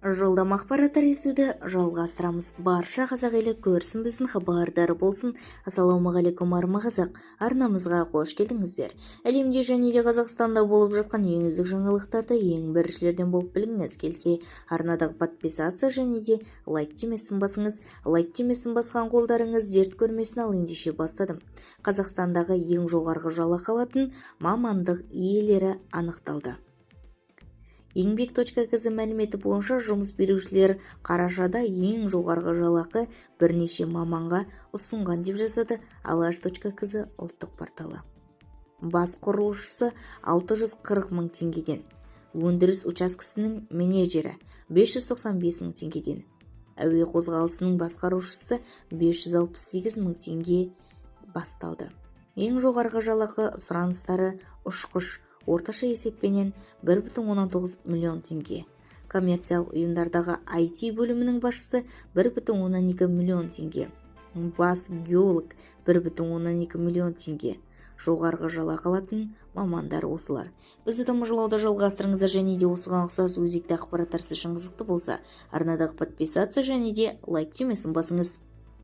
Жылдам ақпараттар естуді жалғастырамыз. Барша қазақ елі көрсін білсін, хабардар болсын. Ассалаумағалейкум армы қазақ, арнамызға қош келдіңіздер. Әлемде және де Қазақстанда болып жатқан ең үздік жаңалықтарды ең біріншілерден болып білгіңіз келсе, арнадағы подписация және де лайк түймесін басыңыз. Лайк түймесін басқан қолдарыңыз дерт көрмесін, ал ендеше бастадым. Қазақстандағы ең жоғарғы жалақы алатын мамандық иелері анықталды. Еңбек.кз мәліметі бойынша жұмыс берушілер қарашада ең жоғарғы жалақы бірнеше маманға ұсынған деп жазады Алаш.кз ұлттық порталы. Бас құрылысшысы 640 мың теңгеден, өндіріс учаскесінің менеджері 595 мың теңгеден, әуе қозғалысының басқарушысы 568 мың теңге басталды. Ең жоғарғы жалақы сұраныстары ұшқыш орташа есеппенен 1,19 миллион теңге. Коммерциялық ұйымдардағы IT бөлімінің басшысы 1,12 миллион теңге. Бас геолог 1,12 миллион теңге. Жоғарғы жалақы алатын мамандар осылар. Бізді тамашалауды жалғастырыңыздар және де осыған ұқсас өзекті ақпараттар сіз үшін қызықты болса, арнадағы подписация және де лайк түймесін басыңыз.